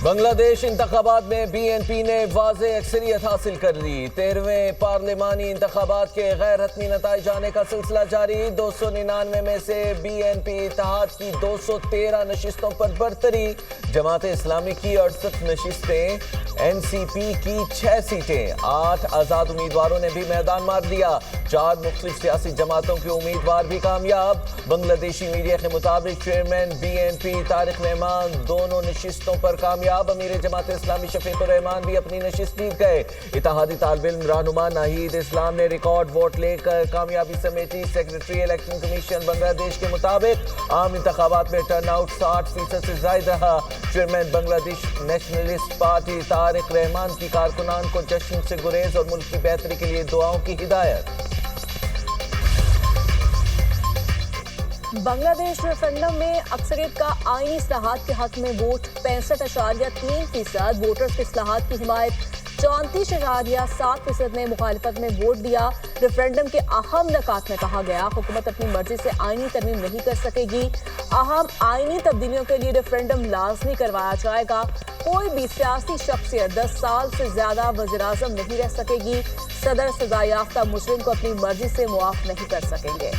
بنگلہ دیش انتخابات میں بی این پی نے واضح اکثریت حاصل کر لی۔ 13ویں پارلیمانی انتخابات کے غیر حتمی نتائج آنے کا سلسلہ جاری۔ 299 میں سے بی این پی اتحاد کی 213 نشستوں پر برتری۔ جماعت اسلامی کی 68 نشستیں، این سی پی کی 6 سیٹیں۔ 8 آزاد امیدواروں نے بھی میدان مار دیا۔ 4 مختلف سیاسی جماعتوں کے امیدوار بھی کامیاب۔ بنگلہ دیشی میڈیا کے مطابق chairman B N P Tariq Rahman دونوں نشستوں پر کامیاب۔ امیر جماعت اسلامی شفیق الرحمان بھی اپنی نشست جیت گئے۔ اتحادی طالب علم رہنما ناہید اسلام نے ریکارڈ ووٹ لے کر کامیابی سمیٹی۔ سیکریٹری الیکشن کمیشن بنگلہ دیش کے مطابق عام انتخابات میں ٹرن آؤٹ 60% سے زائد رہا۔ چیئرمین بنگلہ دیش نیشنلسٹ پارٹی طارق رحمان کی کارکنان کو جشن سے گریز اور ملک کی بہتری کے لیے دعاؤں کی ہدایت۔ بنگلہ دیش ریفرنڈم میں اکثریت کا آئینی اصلاحات کے حق میں ووٹ 65.3%۔ ووٹرز کی اصلاحات کی حمایت 34.7% نے مخالفت میں ووٹ دیا۔ ریفرنڈم کے اہم نکات میں کہا گیا حکومت اپنی مرضی سے آئینی ترمیم نہیں کر سکے گی۔ اہم آئینی تبدیلیوں کے لیے ریفرنڈم لازمی کروایا جائے گا۔ کوئی بھی سیاسی شخصیت 10 سال سے زیادہ وزیراعظم نہیں رہ سکے گی۔ صدر سزا یافتہ مجرم کو اپنی مرضی سے معاف نہیں کر سکیں گے۔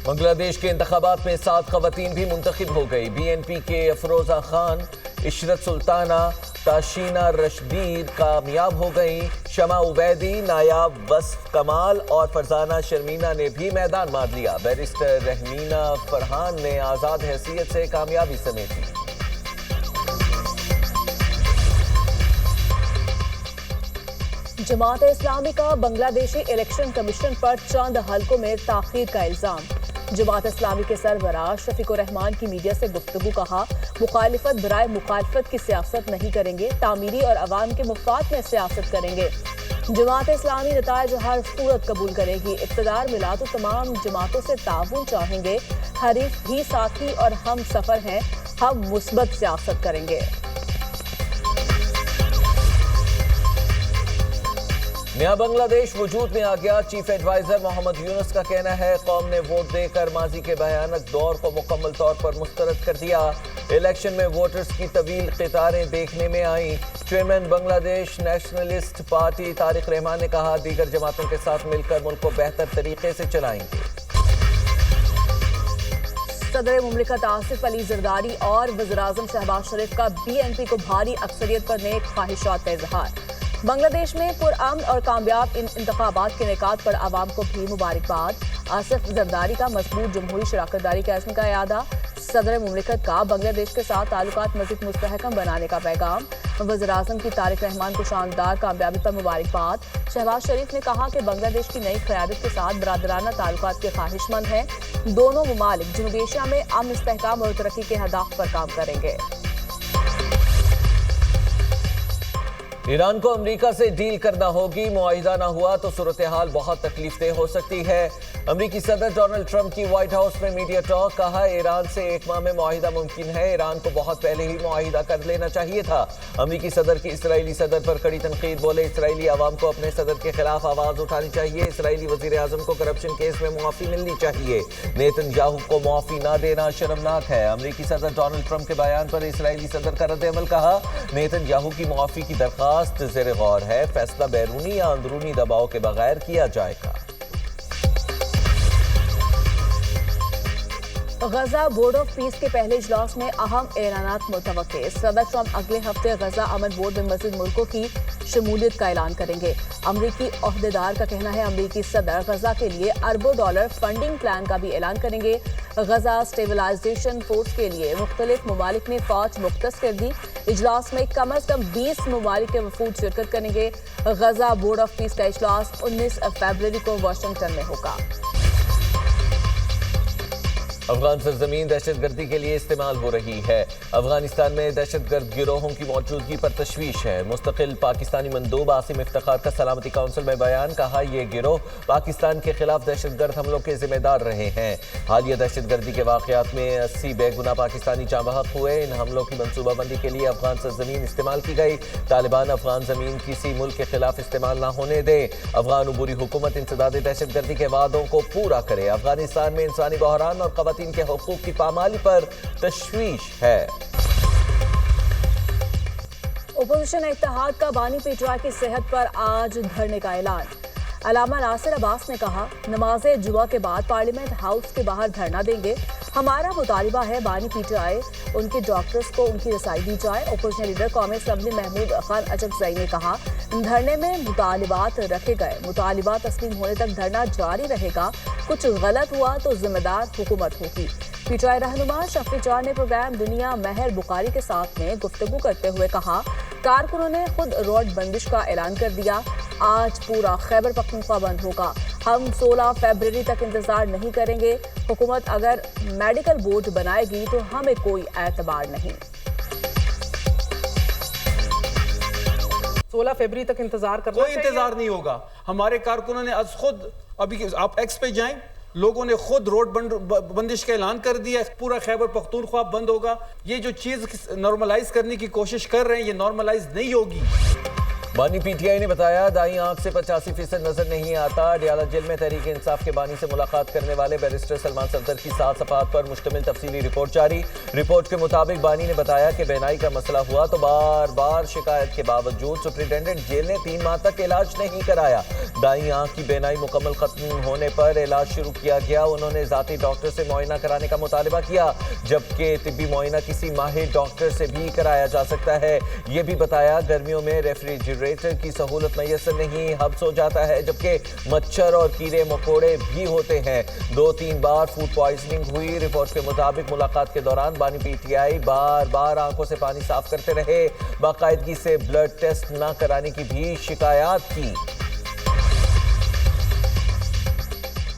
بنگلہ دیش کے انتخابات میں 7 خواتین بھی منتخب ہو گئی۔ بی این پی کے افروزہ خان، عشرت سلطانہ، تاشینہ رشدید کامیاب ہو گئیں۔ شمع عبیدی، نایاب وصف کمال اور فرزانہ شرمینہ نے بھی میدان مار لیا۔ بیرسٹر رحمینہ فرحان نے آزاد حیثیت سے کامیابی سمیٹی۔ جماعت اسلامی کا بنگلہ دیشی الیکشن کمیشن پر چند حلقوں میں تاخیر کا الزام۔ جماعت اسلامی کے سربراہ شفیق الرحمان کی میڈیا سے گفتگو کہا مخالفت برائے مخالفت کی سیاست نہیں کریں گے، تعمیری اور عوام کے مفاد میں سیاست کریں گے۔ جماعت اسلامی نتائج ہر صورت قبول کرے گی۔ اقتدار ملا تو تمام جماعتوں سے تعاون چاہیں گے۔ حریف بھی ساتھی اور ہم سفر ہیں، ہم مثبت سیاست کریں گے۔ نیا بنگلہ دیش وجود میں آ گیا۔ چیف ایڈوائزر محمد یونس کا کہنا ہے قوم نے ووٹ دے کر ماضی کے بھیانک دور کو مکمل طور پر مسترد کر دیا۔ الیکشن میں ووٹرز کی طویل قطاریں دیکھنے میں آئیں۔ چیئرمین بنگلہ دیش نیشنلسٹ پارٹی طارق رحمان نے کہا دیگر جماعتوں کے ساتھ مل کر ملک کو بہتر طریقے سے چلائیں گے۔ صدر مملکت آصف علی زرداری اور وزیراعظم شہباز شریف کا بی این پی کو بھاری اکثریت پر نیک خواہشات کا اظہار۔ بنگلہ دیش میں پرامن اور کامیاب انتخابات کے انعقاد پر عوام کو بھی مبارکباد۔ آصف زرداری کا مضبوط جمہوری شراکت داری کے عزم کا اعادہ۔ صدر مملکت کا بنگلہ دیش کے ساتھ تعلقات مزید مستحکم بنانے کا پیغام۔ وزیراعظم کی طارق رحمان کو شاندار کامیابی پر مبارکباد۔ شہباز شریف نے کہا کہ بنگلہ دیش کی نئی قیادت کے ساتھ برادرانہ تعلقات کے خواہش مند ہیں۔ دونوں ممالک جنوبی ایشیا میں امن، استحکام اور ترقی کے اہداف پر کام کریں گے۔ ایران کو امریکہ سے ڈیل کرنا ہوگی، معاہدہ نہ ہوا تو صورتحال بہت تکلیف دہ ہو سکتی ہے۔ امریکی صدر ڈونلڈ ٹرمپ کی وائٹ ہاؤس میں میڈیا ٹاک، کہا ایران سے 1 ماہ میں معاہدہ ممکن ہے، ایران کو بہت پہلے ہی معاہدہ کر لینا چاہیے تھا۔ امریکی صدر کی اسرائیلی صدر پر کڑی تنقید، بولے اسرائیلی عوام کو اپنے صدر کے خلاف آواز اٹھانی چاہیے، اسرائیلی وزیر اعظم کو کرپشن کیس میں معافی ملنی چاہیے، نیتن یاہو کو معافی نہ دینا شرمناک ہے۔ امریکی صدر ڈونلڈ ٹرمپ کے بیان پر اسرائیلی صدر کا رد عمل، کہا نیتن یاہو کی معافی کی درخواست زیر غور ہے، فیصلہ بیرونی یا اندرونی دباؤ کے بغیر کیا جائے گا۔ غزہ بورڈ آف پیس کے پہلے اجلاس میں اہم اعلانات متوقع۔ صدر ٹرمپ اگلے ہفتے غزہ امن بورڈ میں مزید ملکوں کی شمولیت کا اعلان کریں گے۔ امریکی عہدیدار کا کہنا ہے امریکی صدر غزہ کے لیے اربوں ڈالر فنڈنگ پلان کا بھی اعلان کریں گے۔ غزہ اسٹیبلائزیشن فورس کے لیے مختلف ممالک نے فوج مختص کر دی۔ اجلاس میں کم از کم 20 ممالک کے وفود شرکت کریں گے۔ غزہ بورڈ آف پیس کا اجلاس 19 فروری کو واشنگٹن میں ہوگا۔ افغان سرزمین دہشت گردی کے لیے استعمال ہو رہی ہے۔ افغانستان میں دہشت گرد گروہوں کی موجودگی پر تشویش ہے۔ مستقل پاکستانی مندوب عاصم افتخار کا سلامتی کونسل میں بیان، کہا یہ گروہ پاکستان کے خلاف دہشت گرد حملوں کے ذمہ دار رہے ہیں۔ حالیہ دہشت گردی کے واقعات میں 80 بے گناہ پاکستانی جاں بحق ہوئے۔ ان حملوں کی منصوبہ بندی کے لیے افغان سرزمین استعمال کی گئی۔ طالبان افغان زمین کسی ملک کے خلاف استعمال نہ ہونے دے۔ افغان عبوری حکومت انسداد دہشت گردی کے وعدوں کو پورا کرے۔ افغانستان میں انسانی بحران اور خواتین خواتین کے حقوق کی پامالی پر تشویش ہے۔ اپوزیشن اتحاد کا بانی پی ٹی آئی کی صحت پر آج دھرنے کا اعلان۔ علامہ ناصر عباس نے کہا، نماز جمعہ کے بعد پارلیمنٹ ہاؤس کے باہر دھرنا دیں گے۔ ہمارا مطالبہ ہے بانی پی ٹی آئی ان کے ڈاکٹرز کو ان کی رسائی دی جائے۔ اپوزیشن لیڈر قومی اسمبلی محمود خان اچکزئی نے کہا، دھرنے میں مطالبات رکھے گئے، مطالبات تسلیم ہونے تک دھرنا جاری رہے گا، کچھ غلط ہوا تو ذمہ دار حکومت ہوگی۔ پی ٹی آئی رہنما شفیع جان نے پروگرام دنیا مہر بخاری کے ساتھ میں گفتگو کرتے ہوئے کہا، کارکنوں نے خود روڈ بندش کا اعلان کر دیا، آج پورا خیبر پختونخوا بند ہوگا، ہم 16 فروری تک انتظار نہیں کریں گے، حکومت اگر میڈیکل بورڈ بنائے گی تو ہمیں کوئی اعتبار نہیں۔ 16 فروری تک انتظار کرنا کوئی انتظار نہیں ہوگا۔ ہمارے کارکنوں نے آج خود، ابھی آپ ایکس پہ جائیں، لوگوں نے خود روڈ بندش کا اعلان کر دیا، پورا خیبر پختونخوا بند ہوگا۔ یہ جو چیز نارملائز کرنے کی کوشش کر رہے ہیں، یہ نارملائز نہیں ہوگی۔ بانی پی ٹی آئی نے بتایا، دائیں آنکھ سے 85% نظر نہیں آتا۔ ڈیالہ جیل میں تحریک انصاف کے بانی سے ملاقات کرنے والے بیرسٹر سلمان صفدر کی 7 صفحات پر مشتمل تفصیلی رپورٹ جاری۔ رپورٹ کے مطابق بانی نے بتایا کہ بینائی کا مسئلہ ہوا تو بار بار شکایت کے باوجود سپرنٹینڈنٹ جیل نے 3 ماہ تک علاج نہیں کرایا۔ دائیں آنکھ کی بینائی مکمل ختم ہونے پر علاج شروع کیا گیا۔ انہوں نے ذاتی ڈاکٹر سے معائنہ کرانے کا مطالبہ کیا، جبکہ طبی معائنہ کسی ماہر ڈاکٹر سے بھی کرایا جا سکتا ہے۔ یہ بھی بتایا، گرمیوں میں ریفریجریٹر کی سہولت میسر نہیں، حبس ہو جاتا ہے، جبکہ مچھر اور کیڑے مکوڑے بھی ہوتے ہیں۔ 2-3 بار فوڈ پوائزننگ ہوئی۔ رپورٹ کے مطابق ملاقات کے دوران بانی پی ٹی آئی بار بار آنکھوں سے پانی صاف کرتے رہے، باقاعدگی سے بلڈ ٹیسٹ نہ کرانے کی بھی شکایات کی۔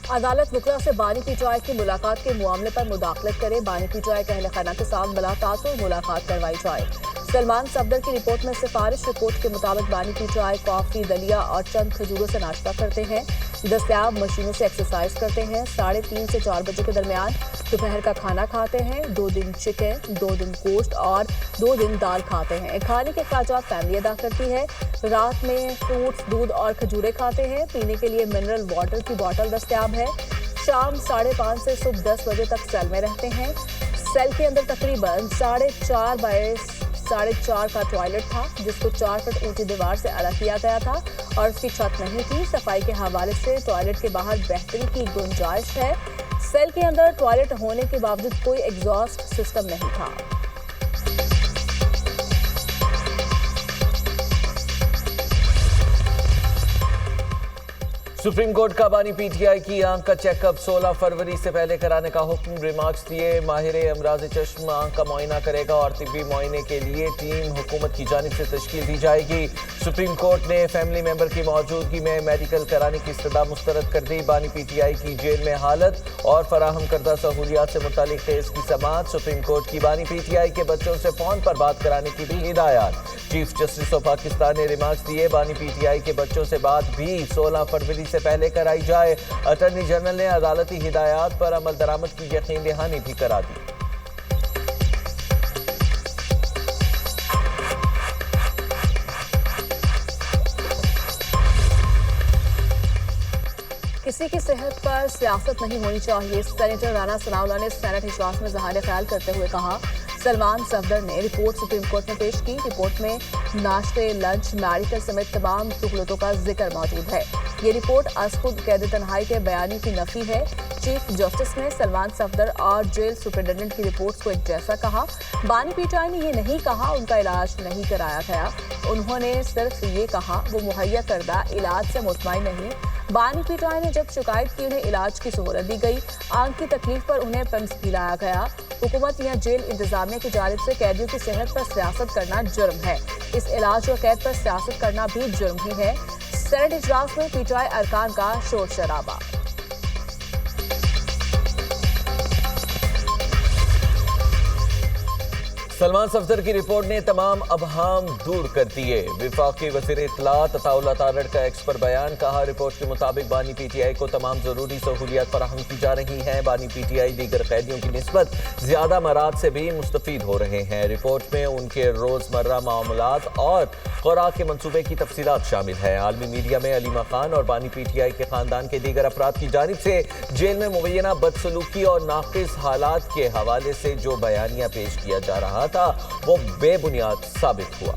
عدالت وکلا سے بانی پی ٹی آئی کی ملاقات کے معاملے پر مداخلت کرے، بانی پی ٹی آئی کا اہل خانہ کے ساتھ بلا تعصب ملاقات کروائی جائے۔ سلمان صفدر کی رپورٹ میں سفارش رپورٹ کے مطابق بانی پی ٹی آئی کافی، دلیا اور چند کھجوروں سے ناشتہ کرتے ہیں، دستیاب مشینوں سے ایکسرسائز کرتے ہیں، 3:30 سے 4 بجے کے درمیان دوپہر کا کھانا کھاتے ہیں، 2 دن چکن، 2 دن گوشت اور 2 دن دال کھاتے ہیں۔ کھانے کے اخراجات فیملی ادا کرتی ہے۔ رات میں فروٹس، دودھ اور کھجوریں کھاتے ہیں۔ پینے کے لیے منرل واٹر کی بوتل دستیاب ہے۔ شام 5:30 سے صبح 10 بجے تک سیل میں رہتے ہیں۔ سیل کے اندر تقریباً 4.5 بائی 4.5 کا ٹوائلٹ تھا، جس کو 4 فٹ اونچی دیوار سے الگ کیا گیا تھا اور اس کی چھت نہیں تھی۔ صفائی کے حوالے سے ٹوائلٹ کے باہر بہتری کی گنجائش ہے۔ سیل کے اندر ٹوائلٹ ہونے کے باوجود کوئی ایگزاسٹ سسٹم نہیں تھا۔ سپریم کورٹ کا بانی پی ٹی آئی کی آنکھ کا چیک اپ 16 فروری سے پہلے کرانے کا حکم۔ ریمارکس دیے، ماہر امراض چشم آنکھ کا معائنہ کرے گا اور طبی معائنے کے لیے ٹیم حکومت کی جانب سے تشکیل دی جائے گی۔ سپریم کورٹ نے فیملی ممبر کی موجودگی میں میڈیکل کرانے کی استدعا مسترد کر دی۔ بانی پی ٹی آئی کی جیل میں حالت اور فراہم کردہ سہولیات سے متعلق کیس کی سماعت۔ سپریم کورٹ کی بانی پی ٹی آئی کے بچوں سے فون پر بات کرانے کی بھی ہدایات۔ چیف جسٹس آف پاکستان نے ریمارکس دیے، بانی پی ٹی آئی کے بچوں سے بات بھی 16 فروری سے پہلے کرائی جائے۔ اٹارنی جنرل نے عدالتی ہدایات پر عمل درآمد کی یقین دہانی بھی کرا دی۔ کسی کی صحت پر سیاست نہیں ہونی چاہیے، سینیٹر رانا ثناء اللہ نے سینٹ اجلاس میں اظہار خیال کرتے ہوئے کہا۔ سلمان صفدر نے رپورٹ سپریم کورٹ میں پیش کی۔ رپورٹ میں ناشتے، لنچ، میڈیکل سمیت تمام سہولتوں کا ذکر موجود ہے۔ یہ رپورٹ از خود قید تنہائی کے بیانی کی نفی ہے۔ چیف جسٹس نے سلمان صفدر اور جیل سپرنٹینڈنٹ کی رپورٹس کو ایک جیسا کہا۔ بانی پی ٹی آئی نے یہ نہیں کہا ان کا علاج نہیں کرایا گیا، انہوں نے صرف یہ کہا وہ مہیا کردہ علاج سے مطمئن نہیں۔ بانی پی ٹی آئی نے جب شکایت کی انہیں علاج کی سہولت دی گئی، آنکھ کی تکلیف پر انہیں پیمس بھی لایا گیا۔ حکومت یا جیل انتظامیہ کی جانب سے قیدیوں کی صحت پر سیاست کرنا جرم ہے، اس علاج اور قید پر سیاست کرنا بھی جرم ہی ہے۔ سینٹ اجلاس میں پی ٹی آئی ارکان کا شور شرابہ۔ سلمان صفدر کی رپورٹ نے تمام ابہام دور کر دیے۔ وفاقی وزیر اطلاعات عطا اللہ تارڑ کا ایکس پر بیان، کہا رپورٹ کے مطابق بانی پی ٹی آئی کو تمام ضروری سہولیات فراہم کی جا رہی ہیں۔ بانی پی ٹی آئی دیگر قیدیوں کی نسبت زیادہ امراض سے بھی مستفید ہو رہے ہیں۔ رپورٹ میں ان کے روزمرہ معاملات اور خوراک کے منصوبے کی تفصیلات شامل ہیں۔ عالمی میڈیا میں علیمہ خان اور بانی پی ٹی آئی کے خاندان کے دیگر افراد کی جانب سے جیل میں مبینہ بدسلوکی اور ناقص حالات کے حوالے سے جو بیانیہ پیش کیا جا رہا تھا وہ بے بنیاد ثابت ہوا۔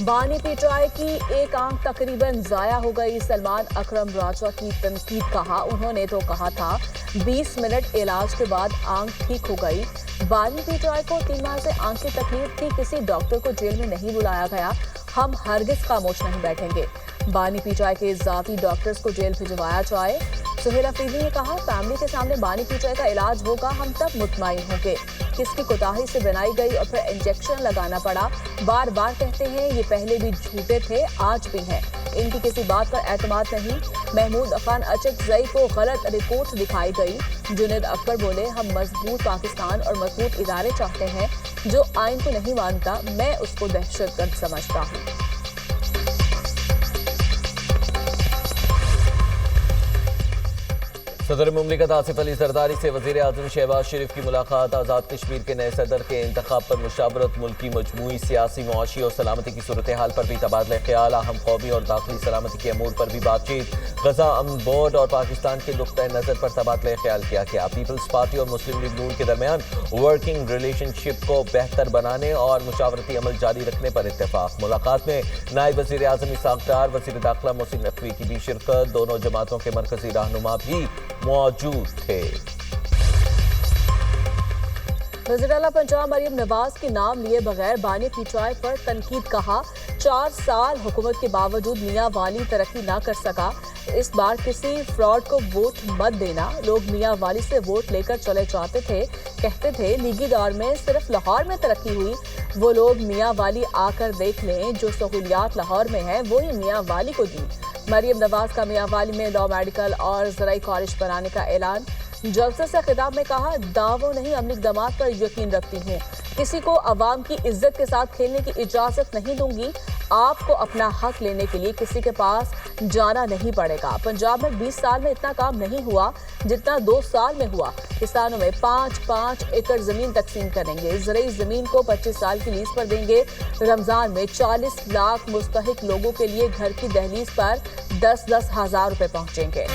بانی پی ٹی آئی کی ایک آنکھ تقریباً ضائع ہو گئی، سلمان اکرم راجہ کی تنقید، کہا انہوں نے تو کہا تھا 20 منٹ علاج کے بعد آنکھ ٹھیک ہو گئی۔ بانی پی ٹی آئی کو 3 ماہ سے آنکھ کی تکلیف تھی، کسی ڈاکٹر کو جیل میں نہیں بلایا گیا، ہم ہرگز خاموش نہیں بیٹھیں گے۔ بانی پی ٹی آئی کے ذاتی ڈاکٹرز کو جیل بھجوایا جائے۔ سہیل افریدی نے کہا فیملی کے سامنے بانی پی ٹی آئی کا علاج ہوگا، ہم تب مطمئن ہوں گے۔ کس کی کوتاہی سے بنائی گئی اور پھر انجیکشن لگانا پڑا، بار بار کہتے ہیں یہ پہلے بھی جھوٹے تھے، آج بھی ہیں، ان کی کسی بات پر اعتماد نہیں۔ محمود خان اچکزئی کو غلط رپورٹ دکھائی گئی۔ جنید اکبر بولے ہم مضبوط پاکستان اور مضبوط ادارے چاہتے ہیں، جو آئین کو نہیں مانتا میں اس کو دہشت گرد سمجھتا ہوں۔ صدر مملکت آصف علی زرداری سے وزیر اعظم شہباز شریف کی ملاقات، آزاد کشمیر کے نئے صدر کے انتخاب پر مشاورت، ملکی مجموعی سیاسی معاشی اور سلامتی کی صورتحال پر بھی تبادلہ خیال، اہم قومی اور داخلی سلامتی کے امور پر بھی بات چیت، غزہ امن بورڈ اور پاکستان کے نقطۂ نظر پر تبادلہ خیال کیا گیا۔ پیپلز پارٹی اور مسلم لیگ نون کے درمیان ورکنگ ریلیشن شپ کو بہتر بنانے اور مشاورتی عمل جاری رکھنے پر اتفاق۔ ملاقات میں نائب وزیر اعظم اسحاق ڈار، وزیر داخلہ محسن نقوی کی بھی شرکت، دونوں جماعتوں کے مرکزی رہنما بھی موجود تھے۔ وزیر اعلیٰ پنجاب مریم نواز کے نام لیے بغیر بانی پی ٹی آئی پر تنقید، کہا 4 سال حکومت کے باوجود میاں والی ترقی نہ کر سکا، اس بار کسی فراڈ کو ووٹ مت دینا، لوگ میاں والی سے ووٹ لے کر چلے جاتے تھے، کہتے تھے لیگی دور میں صرف لاہور میں ترقی ہوئی، وہ لوگ میاں والی آ کر دیکھ لیں، جو سہولیات لاہور میں ہیں وہی میاں والی کو دی۔ مریم نواز کا میاں والی میں لا میڈیکل اور زرعی کالج بنانے کا اعلان۔ جلسے سے خطاب میں کہا دعووں نہیں عملی اقدامات پر یقین رکھتی ہوں، کسی کو عوام کی عزت کے ساتھ کھیلنے کی اجازت نہیں دوں گی، آپ کو اپنا حق لینے کے لیے کسی کے پاس جانا نہیں پڑے گا۔ پنجاب میں 20 سال میں اتنا کام نہیں ہوا جتنا 2 سال میں ہوا، کسانوں میں 5-5 ایکڑ زمین تقسیم کریں گے، زرعی زمین کو 25 سال کی لیز پر دیں گے، رمضان میں 40 لاکھ مستحق لوگوں کے لیے گھر کی دہلیز پر 10-10 ہزار روپے پہنچیں گے۔